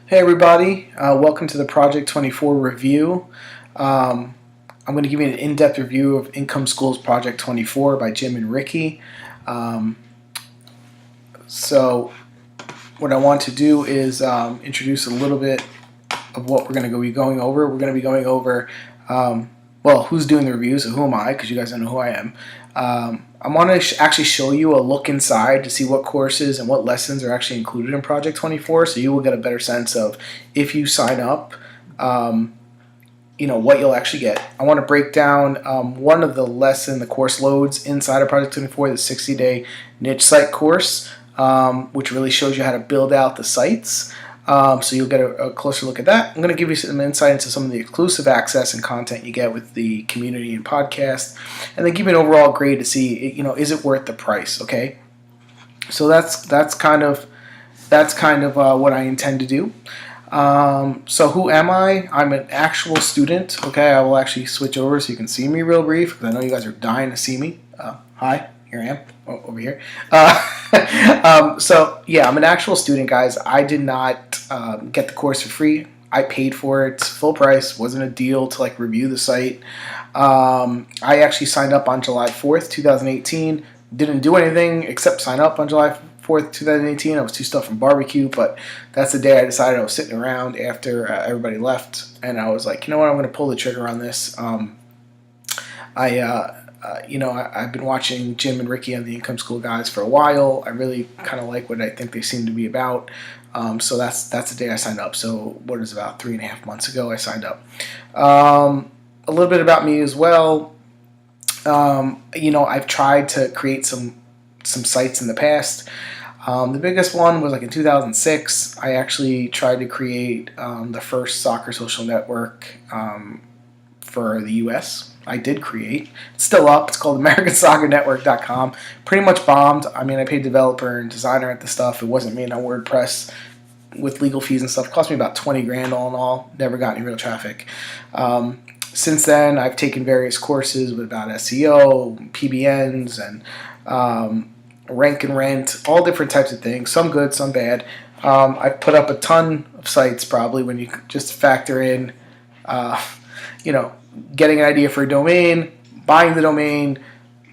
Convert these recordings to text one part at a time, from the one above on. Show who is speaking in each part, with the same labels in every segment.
Speaker 1: Hey everybody, welcome to the Project 24 review. I'm going to give you an in-depth review of Income School's Project 24 by Jim and Ricky. Um, so what I want to do is introduce a little bit of what we're going to be going over. We're going to be going over, who's doing the review, so who am I, because you guys don't know who I am. I want to actually show you a look inside to see what courses and what lessons are actually included in Project 24, so you will get a better sense of, if you sign up, what you'll actually get. I want to break down one of the course loads inside of Project 24, the 60-day niche site course, which really shows you how to build out the sites. So you'll get a closer look at that. I'm going to give you some insight into some of the exclusive access and content you get with the community and podcast, and then give you an overall grade to see, is it worth the price? Okay, so that's kind of what I intend to do. So who am I? I'm an actual student. Okay, I will actually switch over so you can see me real brief, because I know you guys are dying to see me. Hi, here I am, over here. So yeah, I'm an actual student, guys. I did not get the course for free. I paid for it full price. Wasn't a deal to review the site. I actually signed up on July 4th, 2018. Didn't do anything except sign up on July 4th, 2018. I was too stuffed from barbecue, but that's the day I decided. I was sitting around after everybody left, and I was like, you know what, I'm going to pull the trigger on this. I've been watching Jim and Ricky on the Income School guys for a while. I really kind of like what I think they seem to be about. So that's the day I signed up. So what is about 3.5 months ago I signed up. A little bit about me as well. I've tried to create some sites in the past. The biggest one was in 2006. I actually tried to create the first soccer social network for the U.S. I did create. It's still up. It's called AmericanSoccerNetwork.com. Pretty much bombed. I mean, I paid developer and designer at the stuff. It wasn't made on WordPress with legal fees and stuff. It cost me about 20 grand all in all. Never got any real traffic. Since then, I've taken various courses about SEO, PBNs, and rank and rent, all different types of things. Some good, some bad. I put up a ton of sites probably when you just factor in, getting an idea for a domain, buying the domain,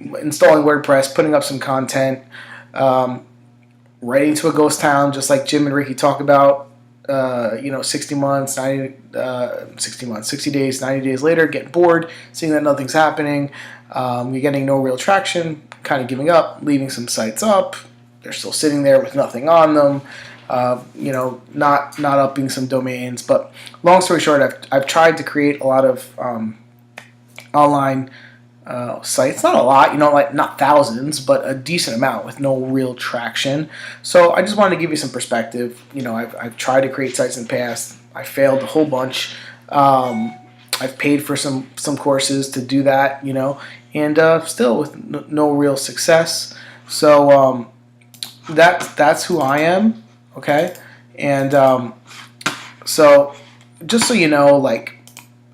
Speaker 1: installing WordPress, putting up some content, writing to a ghost town, just like Jim and Ricky talk about. 60 months, 60 days, 90 days later, getting bored, seeing that nothing's happening, you're getting no real traction, kind of giving up, leaving some sites up, they're still sitting there with nothing on them, not upping some domains. But long story short, I've tried to create a lot of online sites, not a lot, not thousands, but a decent amount with no real traction. So I just wanted to give you some perspective. I've tried to create sites in the past. I failed a whole bunch. I've paid for some courses to do that, and still with no real success. So that's who I am, okay? And so just so you know,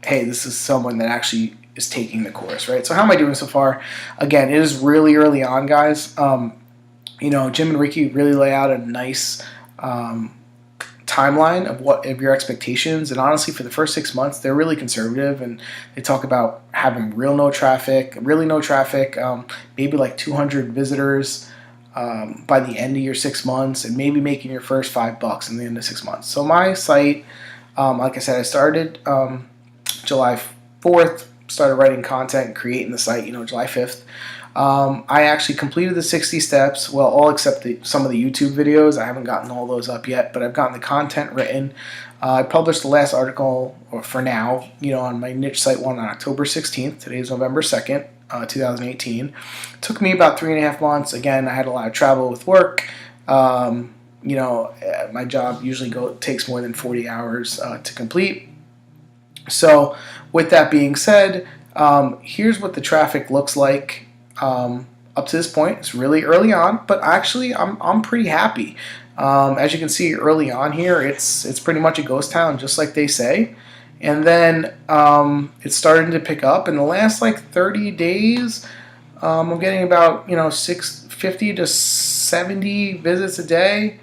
Speaker 1: hey, this is someone that actually is taking the course, right? So how am I doing so far? Again, it is really early on, guys. Jim and Ricky really lay out a nice timeline of your expectations, and honestly, for the first 6 months, they're really conservative, and they talk about having really no traffic, maybe 200 visitors by the end of your 6 months, and maybe making your first $5 in the end of 6 months. So my site, like I said, I started July 4th, started writing content and creating the site, July 5th. I actually completed the 60 steps, well, all except some of the YouTube videos. I haven't gotten all those up yet, but I've gotten the content written. I published the last article, or for now, on my niche site one on October 16th. Today is November 2nd, 2018. It took me about 3.5 months. Again, I had a lot of travel with work. My job usually takes more than 40 hours to complete. So with that being said, here's what the traffic looks like up to this point. It's really early on, but actually I'm pretty happy. As you can see early on here, it's pretty much a ghost town, just like they say. And then it's starting to pick up. In the last 30 days, I'm getting about 650 to 70 visits a day.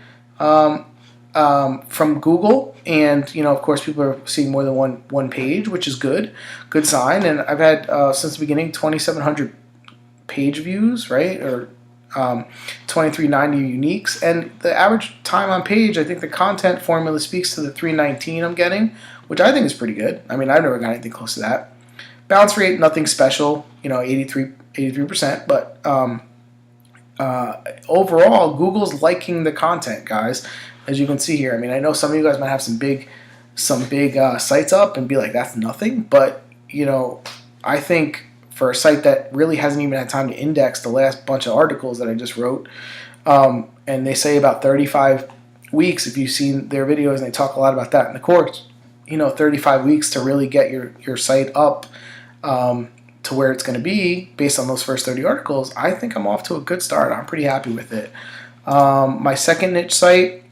Speaker 1: from Google, and of course, people are seeing more than one page, which is good sign. And I've had since the beginning 2,700 page views, right, or 2390 uniques, and the average time on page, I think the content formula speaks to the 319 I'm getting, which I think is pretty good. I mean, I've never got anything close to that. Bounce rate, nothing special, 83%, but overall, Google's liking the content, guys. As you can see here, I mean, I know some of you guys might have some big sites up and be like, that's nothing, but I think for a site that really hasn't even had time to index the last bunch of articles that I just wrote, and they say about 35 weeks, if you've seen their videos, and they talk a lot about that in the course, 35 weeks to really get your site up to where it's going to be based on those first 30 articles. I think I'm off to a good start. I'm pretty happy with it. My second niche site,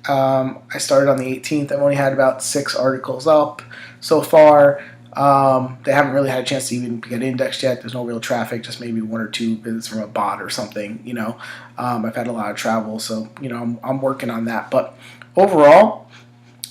Speaker 1: I started on the 18th. I've only had about 6 articles up so far. They haven't really had a chance to even get indexed yet. There's no real traffic, just maybe 1 or 2 visits from a bot or something. I've had a lot of travel, so I'm working on that. But overall,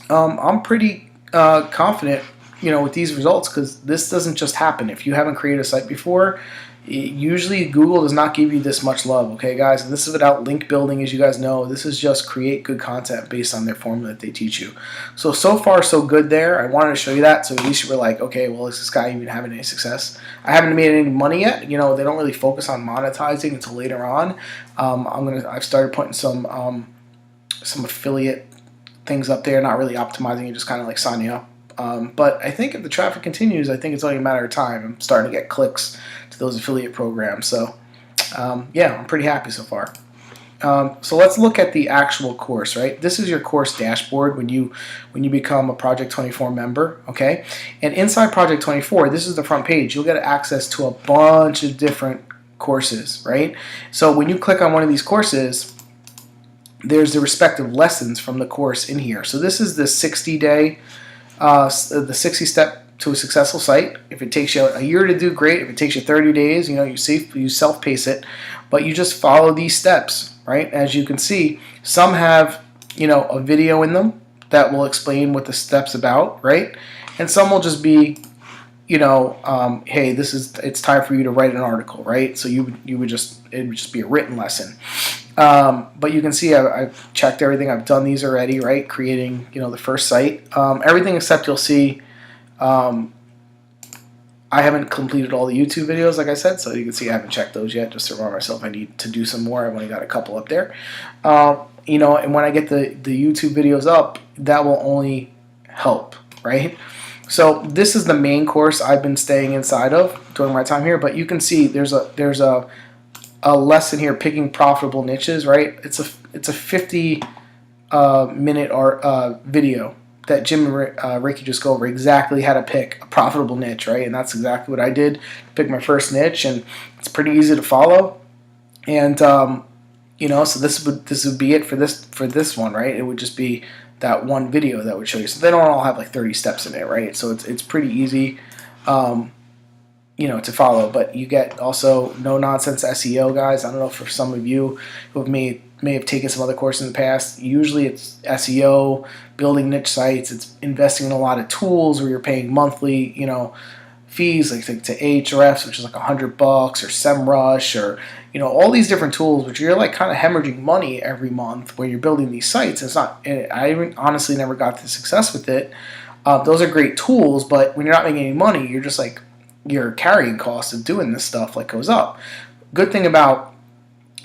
Speaker 1: I'm pretty confident with these results, because this doesn't just happen. If you haven't created a site before, usually Google does not give you this much love, okay, guys? And this is without link building, as you guys know. This is just create good content based on their formula that they teach you. So far, so good there. I wanted to show you that, so at least you were like, okay, well, is this guy even having any success? I haven't made any money yet. They don't really focus on monetizing until later on. I've started putting some affiliate things up there, not really optimizing it, just kind of like signing up. But I think if the traffic continues, I think it's only a matter of time. I'm starting to get clicks to those affiliate programs. So, yeah, I'm pretty happy so far. So let's look at the actual course, right? This is your course dashboard when you become a Project 24 member, okay? And inside Project 24, this is the front page. You'll get access to a bunch of different courses, right? So when you click on one of these courses, there's the respective lessons from the course in here. So this is the 60-day, the 60-step to a successful site. If it takes you a year to do, great. If it takes you 30 days, you self-pace it, but you just follow these steps, right? As you can see, some have, a video in them that will explain what the step's about, right? And some will just be, hey, it's time for you to write an article, right? So it would just be a written lesson. But you can see I've checked everything. I've done these already, right? Creating, the first site. Everything except you'll see I haven't completed all the YouTube videos, like I said, so you can see I haven't checked those yet, just to remind myself I need to do some more. I've only got a couple up there. And when I get the YouTube videos up, that will only help, right? So this is the main course I've been staying inside of during my time here, but you can see there's a lesson here, picking profitable niches, right? It's a 50 minute video that Jim and Ricky just go over exactly how to pick a profitable niche, right? And that's exactly what I did to pick my first niche, and it's pretty easy to follow. And so this would be it for this one, right? It would just be that one video that would show you. So they don't all have like 30 steps in it, right? So it's pretty easy, to follow. But you get also no nonsense SEO, guys. I don't know, for some of you who may have taken some other courses in the past. Usually it's SEO, building niche sites. It's investing in a lot of tools where you're paying monthly, fees, like to Ahrefs, which is like $100, or SEMrush, or all these different tools, which you're like kind of hemorrhaging money every month when you're building these sites. It's not. I honestly never got to success with it. Those are great tools, but when you're not making any money, you're just like, your carrying cost of doing this stuff goes up. Good thing about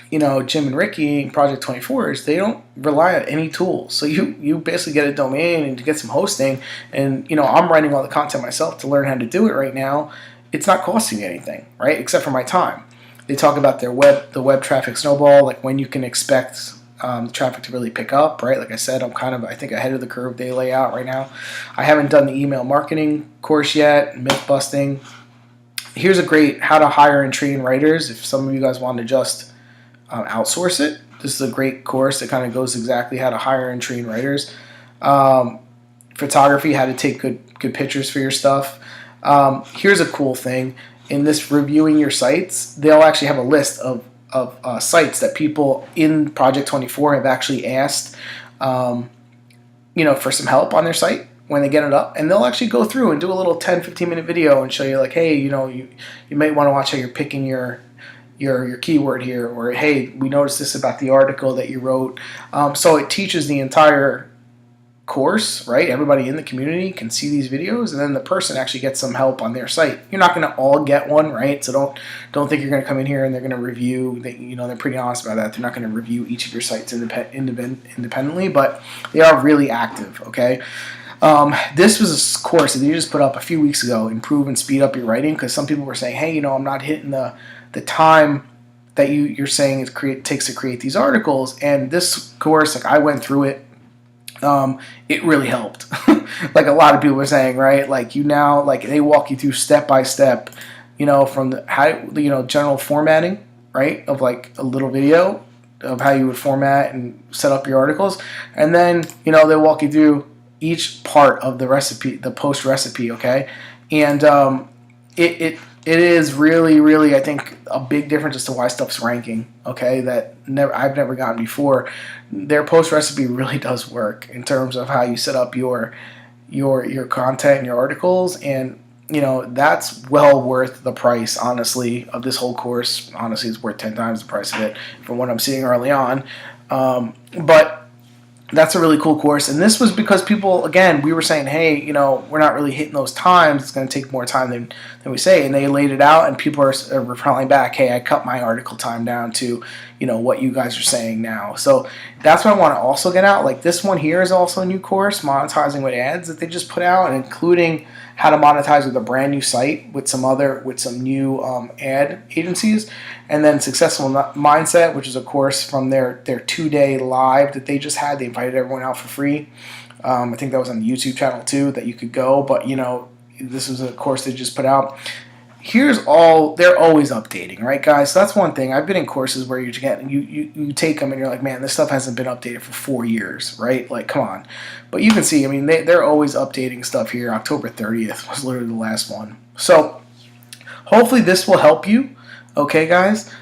Speaker 1: Jim and Ricky and Project 24 is they don't rely on any tools. So you basically get a domain and to get some hosting, and I'm writing all the content myself to learn how to do it right now. It's not costing me anything, right? Except for my time. They talk about the web traffic snowball, like when you can expect the traffic to really pick up, right? Like I said, I'm I think ahead of the curve they lay out right now. I haven't done the email marketing course yet, myth busting. Here's a great how to hire and train writers if some of you guys want to just outsource it. This is a great course that kind of goes exactly how to hire and train writers. Photography, how to take good pictures for your stuff. Here's a cool thing. In this reviewing your sites, they'll actually have a list of sites that people in Project 24 have actually asked for some help on their site when they get it up, and they'll actually go through and do a little 10-15 minute video and show you like, hey, you might want to watch how you're picking your keyword here, or hey, we noticed this about the article that you wrote. So it teaches the entire course, right? Everybody in the community can see these videos, and then the person actually gets some help on their site. You're not going to all get one, right? So don't think you're going to come in here and they're going to review. They're pretty honest about that. They're not going to review each of your sites independently, but they are really active. Okay. This was a course that they just put up a few weeks ago. Improve and speed up your writing, because some people were saying, hey, I'm not hitting the time that you're saying it takes to create these articles. And this course, like I went through it. It really helped. Like a lot of people were saying, right? Like they walk you through step by step, from the general formatting, right, of like a little video of how you would format and set up your articles, and then they walk you through each part of the recipe, the post recipe, okay, and it is really, really, I think, a big difference as to why stuff's ranking, okay, that I've never gotten before. Their post recipe really does work in terms of how you set up your content and your articles, and that's well worth the price, honestly, of this whole course. Honestly, it's worth 10 times the price of it from what I'm seeing early on. But that's a really cool course, and this was because people, again, we were saying, hey, we're not really hitting those times. It's going to take more time than we say, and they laid it out, and people are replying back, hey, I cut my article time down to, what you guys are saying now. So that's what I want to also get out. Like this one here is also a new course, monetizing with ads, that they just put out, and including how to monetize with a brand new site with some new ad agencies, and then Successful Mindset, which is a course from their 2-day live that they just had. They invited everyone out for free. I think that was on the YouTube channel too, that you could go. But this was a course they just put out. They're always updating, right, guys? So that's one thing. I've been in courses where you take them and you're like, man, this stuff hasn't been updated for 4 years, right? Like, come on. But you can see, they're always updating stuff here. October 30th was literally the last one. So hopefully this will help you, okay, guys?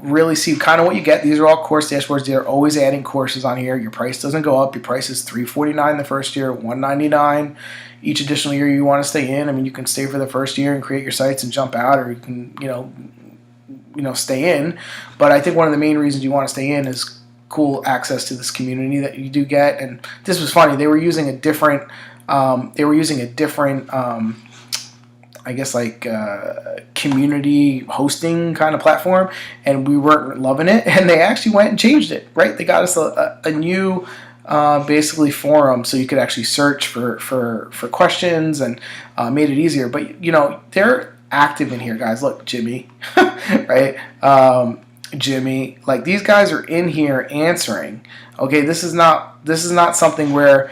Speaker 1: Really see kind of what you get. These are all course dashboards. They're always adding courses on here. Your price doesn't go up. Your price is $349 the first year, $199 each additional year you want to stay in. You can stay for the first year and create your sites and jump out, or you can, stay in. But I think one of the main reasons you want to stay in is cool access to this community that you do get. And this was funny. They were using a different, community hosting kind of platform, and we weren't loving it, and they actually went and changed it, right? They got us a new basically forum, so you could actually search for questions, and made it easier. But they're active in here, guys. Look, Jimmy, right? Jimmy, like these guys are in here answering. Okay, this is not something where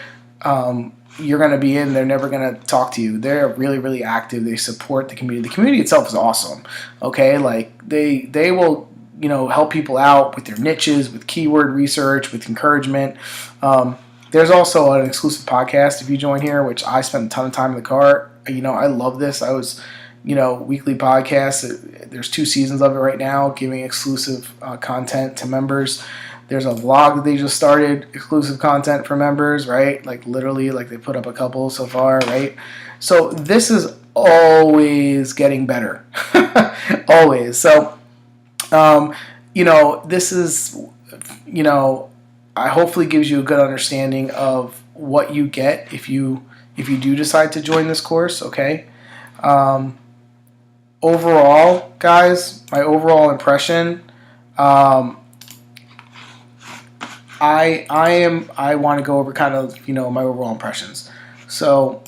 Speaker 1: you're going to be in, they're never going to talk to you. They're really, really active. They support the community. The community itself is awesome. Okay, like they will, help people out with their niches, with keyword research, with encouragement. There's also an exclusive podcast if you join here, which I spent a ton of time in the car. I love this. I was, weekly podcast. There's 2 seasons of it right now, giving exclusive content to members. There's a vlog that they just started, exclusive content for members, right? Like literally, like they put up a couple so far, right? So this is always getting better, always. So, this is, I hopefully gives you a good understanding of what you get if you do decide to join this course, okay? Overall, guys, my overall impression, I want to go over kind of, my overall impressions. So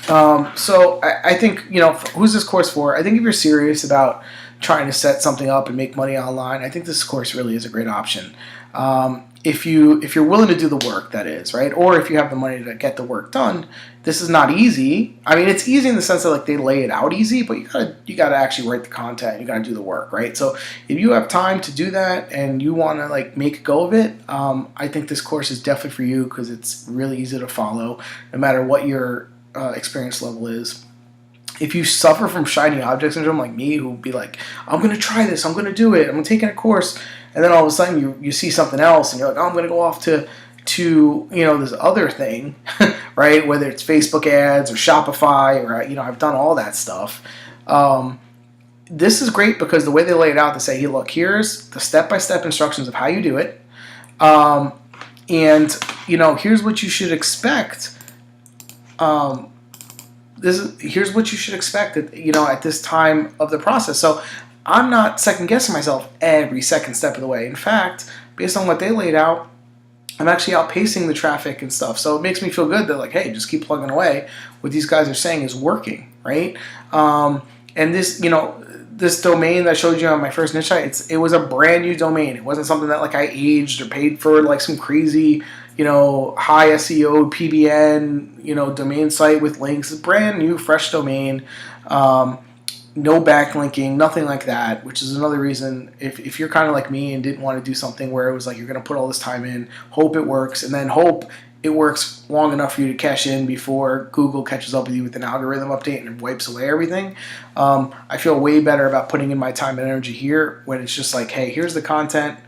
Speaker 1: I think, who's this course for? I think if you're serious about trying to set something up and make money online, I think this course really is a great option. If you're willing to do the work, that is, right? Or if you have the money to get the work done, this is not easy. It's easy in the sense that like they lay it out easy, but you gotta actually write the content. You gotta do the work, right? So if you have time to do that and you want to like make a go of it, I think this course is definitely for you, because it's really easy to follow, no matter what your experience level is. if you suffer from shiny object syndrome like me, who would be like, I'm going to try this, I'm going to do it, I'm taking a course, and then all of a sudden you see something else and you're like, oh, I'm going to go off to this other thing, right? Whether it's Facebook ads or Shopify or I've done all that stuff. This is great because the way they lay it out, they say, hey, look, here's the step-by-step instructions of how you do it, and here's what you should expect. Here's what you should expect at this time of the process. So I'm not second guessing myself every second step of the way. In fact, based on what they laid out, I'm actually outpacing the traffic and stuff. So it makes me feel good that, like, hey, just keep plugging away. What these guys are saying is working, right? And this, this domain that I showed you on my first niche site, it was a brand new domain. It wasn't something that like I aged or paid for, like some crazy, high SEO PBN, domain site with links. It's a brand new, fresh domain. No backlinking, nothing like that, which is another reason if you're kind of like me and didn't want to do something where it was like you're going to put all this time in, hope it works, and then hope it works long enough for you to cash in before Google catches up with you with an algorithm update and wipes away everything. I feel way better about putting in my time and energy here when it's just like, hey, here's the content.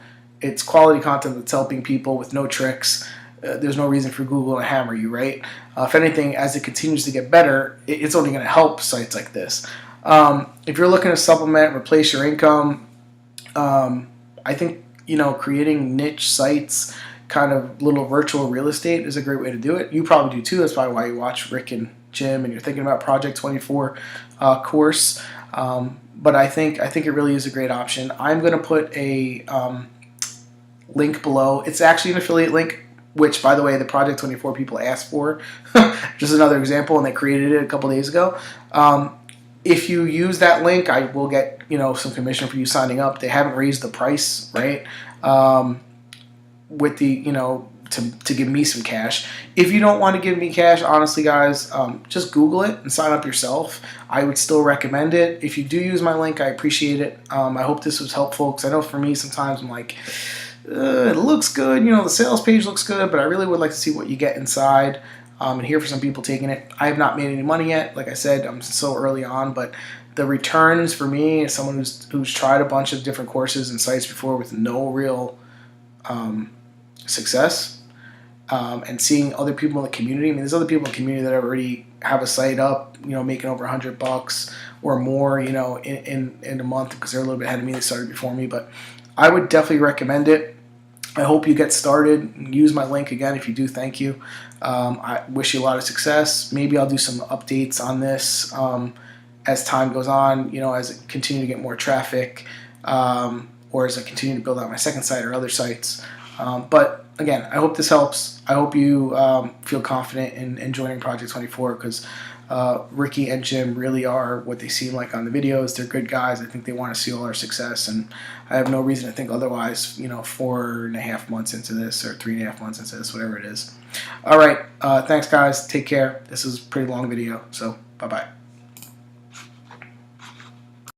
Speaker 1: It's quality content that's helping people with no tricks. There's no reason for Google to hammer you, right? If anything, as it continues to get better, it's only going to help sites like this. If you're looking to supplement, replace your income, I think, creating niche sites, kind of little virtual real estate is a great way to do it. You probably do too. That's probably why you watch Rick and Jim and you're thinking about Project 24 course. But I think it really is a great option. I'm going to put a link below. It's actually an affiliate link, which, by the way, the Project 24 people asked for. Just another example, and they created it a couple days ago. If you use that link, I will get some commission for you signing up. They haven't raised the price, right? With the to give me some cash. If you don't want to give me cash, honestly, guys, just Google it and sign up yourself. I would still recommend it. If you do use my link, I appreciate it. I hope this was helpful because I know for me sometimes I'm like, it looks good. The sales page looks good, but I really would like to see what you get inside. And here for some people taking it. I have not made any money yet. Like I said, I'm so early on, but the returns for me as someone who's tried a bunch of different courses and sites before with no real success, and seeing other people in the community. I mean, there's other people in the community that already have a site up, making over $100 or more, in a month because they're a little bit ahead of me. They started before me, but I would definitely recommend it. I hope you get started. Use my link again if you do. Thank you. I wish you a lot of success. Maybe I'll do some updates on this as time goes on, as I continue to get more traffic, or as I continue to build out my second site or other sites. But again, I hope this helps. I hope you feel confident in joining Project 24 because Ricky and Jim really are what they seem like on the videos. They're good guys. I think they want to see all our success, and I have no reason to think otherwise, 4.5 months into this or 3.5 months into this, whatever it is. All right. Thanks, guys. Take care. This is a pretty long video, so bye-bye.